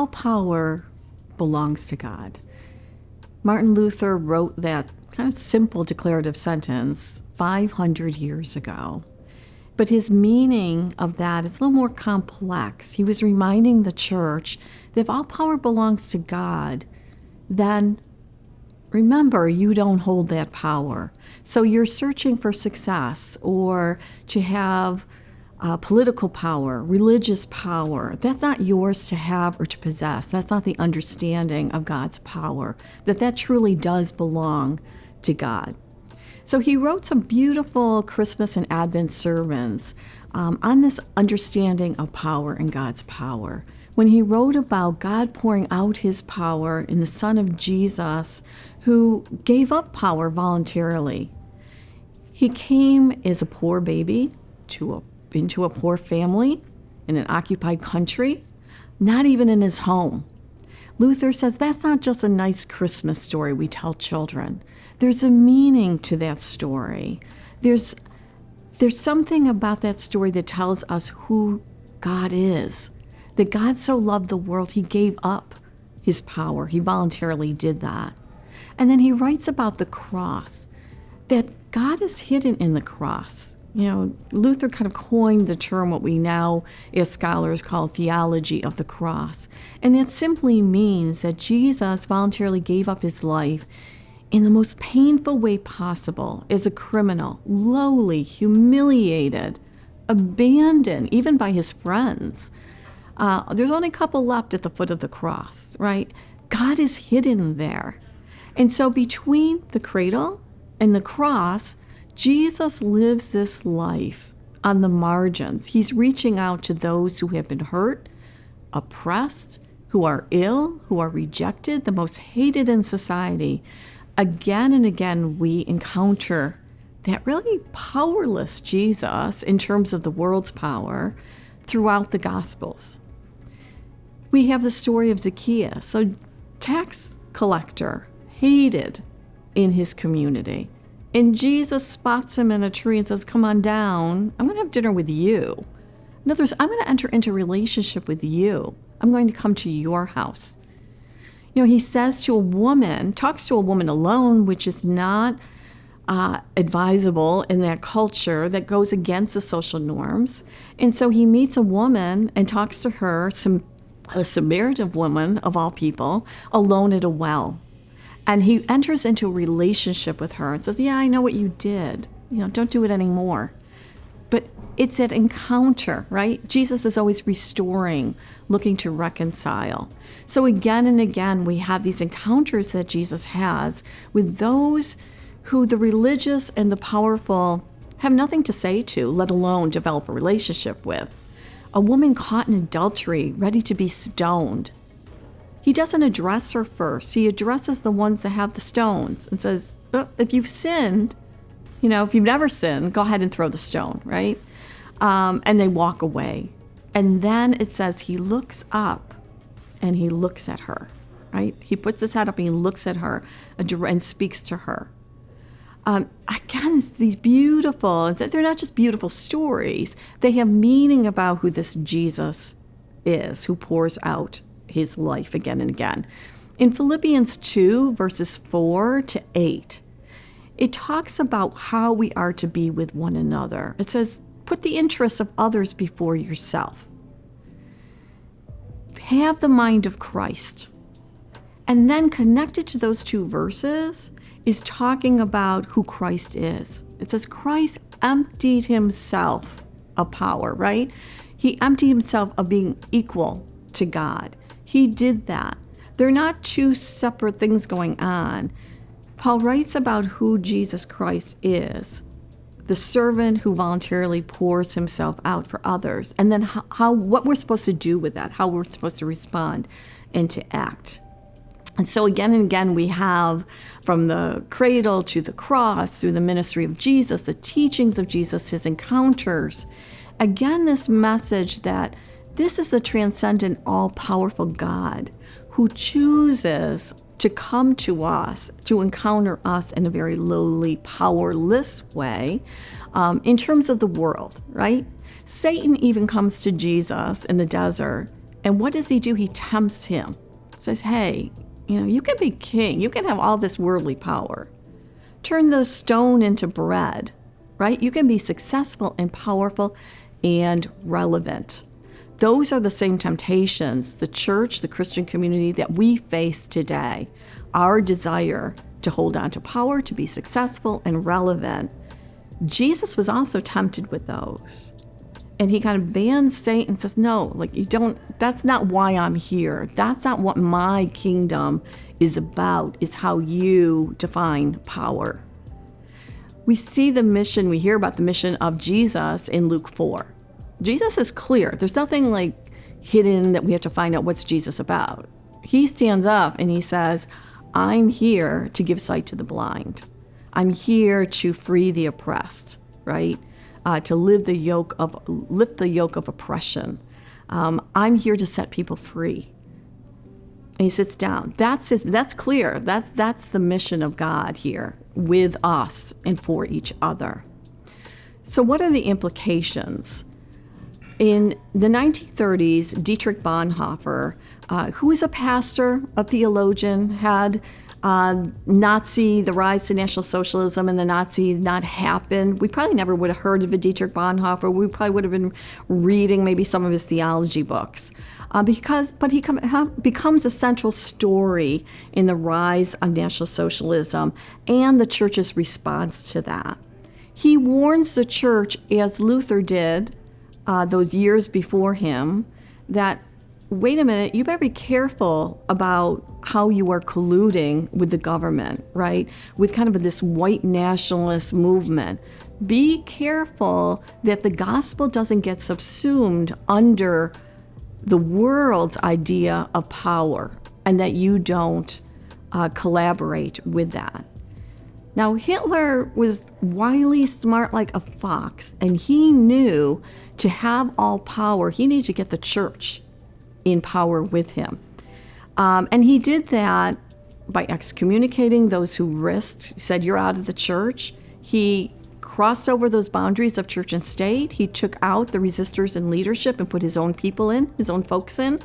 all power belongs to God. Martin Luther wrote that kind of simple declarative sentence 500 years ago. But his meaning of that is a little more complex. He was reminding the church that if all power belongs to God, then remember, you don't hold that power. So you're searching for success or to have political power, religious power. That's not yours to have or to possess. That's not the understanding of God's power, that truly does belong to God. So he wrote some beautiful Christmas and Advent sermons on this understanding of power and God's power. When he wrote about God pouring out his power in the Son of Jesus, who gave up power voluntarily. He came as a poor baby into a poor family in an occupied country, not even in his home. Luther says that's not just a nice Christmas story we tell children. There's a meaning to that story. There's something about that story that tells us who God is. That God so loved the world, he gave up his power. He voluntarily did that. And then he writes about the cross, that God is hidden in the cross. You know, Luther kind of coined the term, what we now as scholars call theology of the cross. And that simply means that Jesus voluntarily gave up his life in the most painful way possible as a criminal, lowly, humiliated, abandoned, even by his friends. There's only a couple left at the foot of the cross, right? God is hidden there. And so between the cradle and the cross, Jesus lives this life on the margins. He's reaching out to those who have been hurt, oppressed, who are ill, who are rejected, the most hated in society. Again and again, we encounter that really powerless Jesus in terms of the world's power throughout the Gospels. We have the story of Zacchaeus, a tax collector, hated in his community. And Jesus spots him in a tree and says, come on down. I'm going to have dinner with you. In other words, I'm going to enter into a relationship with you. I'm going to come to your house. You know, he says to a woman, talks to a woman alone, which is not advisable in that culture that goes against the social norms. And so he meets a woman and talks to her, a Samaritan woman of all people, alone at a well. And he enters into a relationship with her and says, yeah, I know what you did. You know, don't do it anymore. But it's that encounter, right? Jesus is always restoring, looking to reconcile. So again and again, we have these encounters that Jesus has with those who the religious and the powerful have nothing to say to, let alone develop a relationship with. A woman caught in adultery, ready to be stoned. He doesn't address her first. He addresses the ones that have the stones and says, oh, if you've sinned, you know, if you've never sinned, go ahead and throw the stone, right? And they walk away. And then it says he looks up and he looks at her, right? He puts his head up and he looks at her and speaks to her. Again, it's these beautiful, they're not just beautiful stories. They have meaning about who this Jesus is, who pours out his life again and again. In Philippians 2, verses 4 to 8, it talks about how we are to be with one another. It says, put the interests of others before yourself. Have the mind of Christ. And then connected to those two verses is talking about who Christ is. It says Christ emptied himself of power, right? He emptied himself of being equal to God. He did that. They're not two separate things going on. Paul writes about who Jesus Christ is, the servant who voluntarily pours himself out for others, and then what we're supposed to do with that, how we're supposed to respond and to act. And so again and again, we have from the cradle to the cross, through the ministry of Jesus, the teachings of Jesus, his encounters. Again, this message that this is a transcendent, all-powerful God who chooses to come to us, to encounter us in a very lowly, powerless way in terms of the world, right? Satan even comes to Jesus in the desert And what does he do? He tempts him. Says, hey, you can be king. You can have all this worldly power. Turn the stone into bread, right? You can be successful and powerful and relevant. Those are the same temptations the church, the Christian community that we face today. Our desire to hold on to power, to be successful and relevant. Jesus was also tempted with those. And he kind of bans Satan and says, no, that's not why I'm here. That's not what my kingdom is about, is how you define power. We see the mission, we hear about the mission of Jesus in Luke 4. Jesus is clear. There's nothing hidden that we have to find out what's Jesus about. He stands up and he says, I'm here to give sight to the blind. I'm here to free the oppressed, right? To lift the yoke of oppression. I'm here to set people free. And he sits down. That's clear. That's the mission of God here with us and for each other. So what are the implications? In the 1930s, Dietrich Bonhoeffer, who was a pastor, a theologian, had the rise to National Socialism and the Nazis not happened. We probably never would have heard of a Dietrich Bonhoeffer. We probably would have been reading maybe some of his theology books. But he becomes a central story in the rise of National Socialism and the church's response to that. He warns the church, as Luther did those years before him, that, wait a minute, you better be careful about how you are colluding with the government, right? With kind of this white nationalist movement. Be careful that the gospel doesn't get subsumed under the world's idea of power and that you don't collaborate with that. Now, Hitler was wily, smart like a fox, and he knew to have all power, he needed to get the church in power with him. And he did that by excommunicating those who risked. He said, you're out of the church. He crossed over those boundaries of church and state. He took out the resistors in leadership and put his own people in, his own folks in.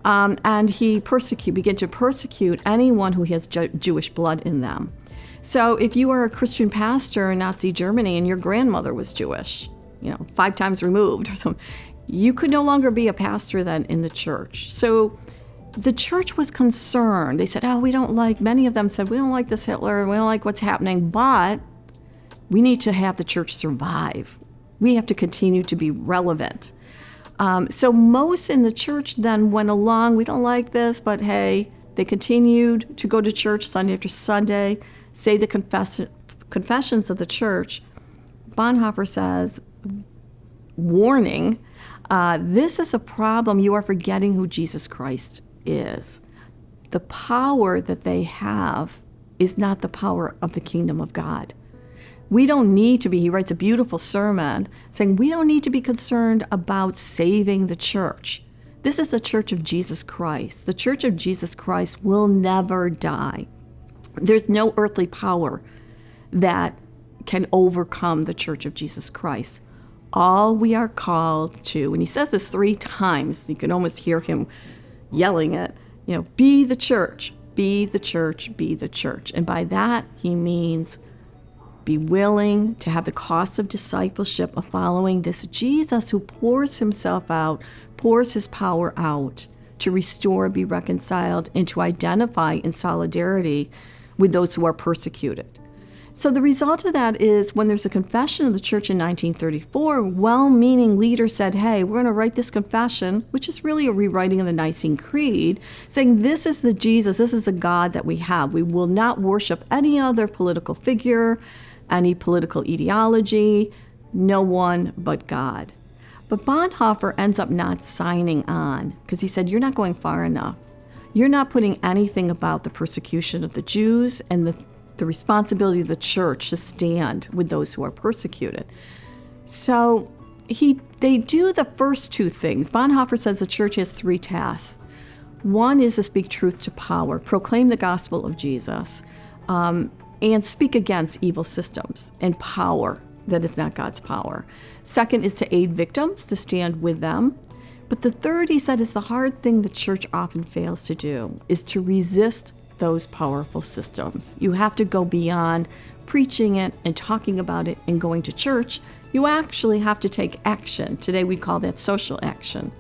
And he began to persecute anyone who has Jewish blood in them. So if you were a Christian pastor in Nazi Germany and your grandmother was Jewish, 5 times removed or something, you could no longer be a pastor then in the church. So the church was concerned. They said, many of them said, we don't like this Hitler, we don't like what's happening, but we need to have the church survive. We have to continue to be relevant. So most in the church then went along, we don't like this, but hey, they continued to go to church Sunday after Sunday, say the confessions of the church. Bonhoeffer says, warning, this is a problem. You are forgetting who Jesus Christ is. The power that they have is not the power of the kingdom of God. We don't need to be, he writes a beautiful sermon saying, we don't need to be concerned about saving the church. This is the church of Jesus Christ. The church of Jesus Christ will never die. There's no earthly power that can overcome the church of Jesus Christ. All we are called to, and he says this 3 times, you can almost hear him yelling it, be the church, be the church, be the church. And by that, he means be willing to have the cost of discipleship of following this Jesus who pours himself out, pours his power out to restore, be reconciled, and to identify in solidarity with those who are persecuted. So the result of that is when there's a confession of the church in 1934, well-meaning leaders said, hey, we're going to write this confession, which is really a rewriting of the Nicene Creed, saying this is the Jesus, this is the God that we have. We will not worship any other political figure, any political ideology, no one but God. But Bonhoeffer ends up not signing on because he said, you're not going far enough. You're not putting anything about the persecution of the Jews and the responsibility of the church to stand with those who are persecuted. So they do the first 2 things. Bonhoeffer says the church has 3 tasks. One is to speak truth to power, proclaim the gospel of Jesus, and speak against evil systems and power that is not God's power. Second is to aid victims, to stand with them, But the third, he said, is the hard thing the church often fails to do, is to resist those powerful systems. You have to go beyond preaching it and talking about it and going to church. You actually have to take action. Today we call that social action.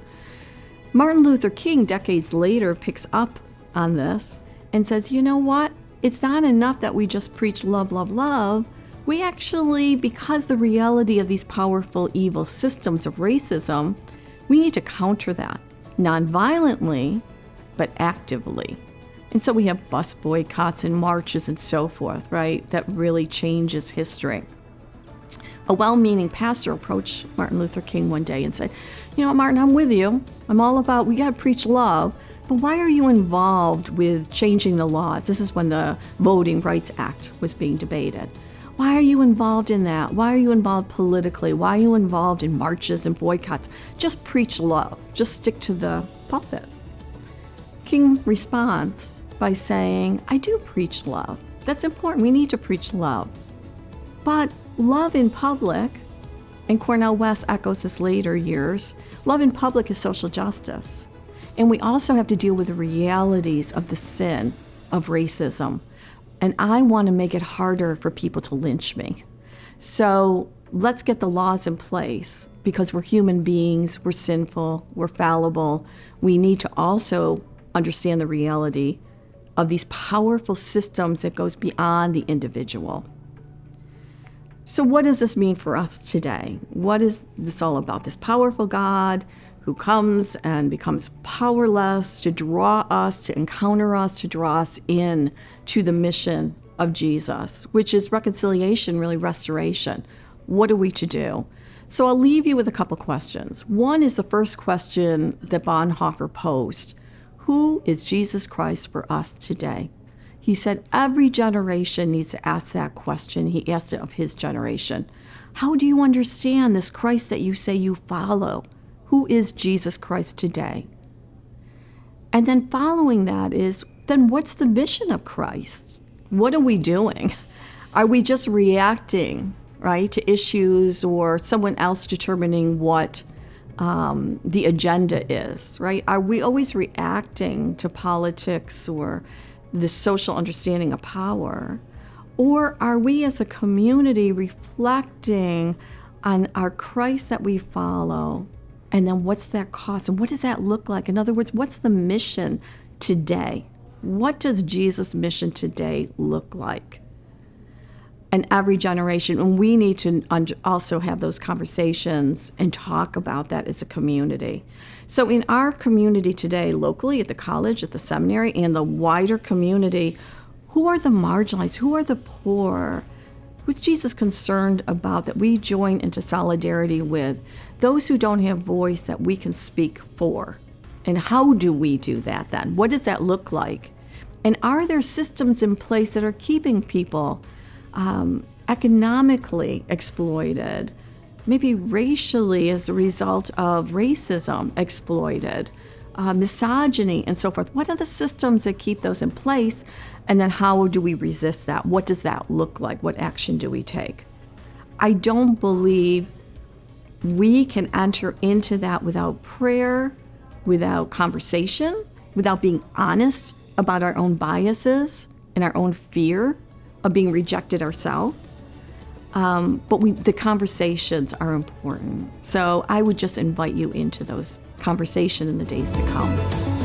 Martin Luther King, decades later, picks up on this and says, you know what? It's not enough that we just preach love, love, love. We actually, because the reality of these powerful evil systems of racism, we need to counter that, non-violently, but actively. And so we have bus boycotts and marches and so forth, right? That really changes history. A well-meaning pastor approached Martin Luther King one day and said, you know, Martin, I'm with you. I'm all about, we got to preach love, but why are you involved with changing the laws? This is when the Voting Rights Act was being debated. Why are you involved in that? Why are you involved politically? Why are you involved in marches and boycotts? Just preach love. Just stick to the pulpit. King responds by saying, I do preach love. That's important. We need to preach love. But love in public, and Cornel West echoes this later years, love in public is social justice. And we also have to deal with the realities of the sin of racism. And I want to make it harder for people to lynch me. So let's get the laws in place, because we're human beings, we're sinful, we're fallible. We need to also understand the reality of these powerful systems that goes beyond the individual. So what does this mean for us today? What is this all about? This powerful God who comes and becomes powerless to draw us, to encounter us, to draw us in to the mission of Jesus, which is reconciliation, really restoration. What are we to do? So I'll leave you with a couple questions. One is the first question that Bonhoeffer posed. Who is Jesus Christ for us today? He said every generation needs to ask that question. He asked it of his generation. How do you understand this Christ that you say you follow? Who is Jesus Christ today? And then following that is, then what's the mission of Christ? What are we doing? Are we just reacting, right, to issues or someone else determining what the agenda is, right? Are we always reacting to politics or the social understanding of power? Or are we as a community reflecting on our Christ that we follow? And then what's that cost? And what does that look like? In other words, what's the mission today? What does Jesus' mission today look like? And every generation, and we need to also have those conversations and talk about that as a community. So in our community today, locally, at the college, at the seminary, and the wider community, who are the marginalized? Who are the poor? Who's Jesus concerned about that we join into solidarity with? Those who don't have voice that we can speak for. And how do we do that then? What does that look like? And are there systems in place that are keeping people economically exploited, maybe racially as a result of racism exploited, misogyny and so forth? What are the systems that keep those in place? And then how do we resist that? What does that look like? What action do we take? I don't believe we can enter into that without prayer, without conversation, without being honest about our own biases and our own fear of being rejected ourselves. But the conversations are important. So I would just invite you into those conversations in the days to come.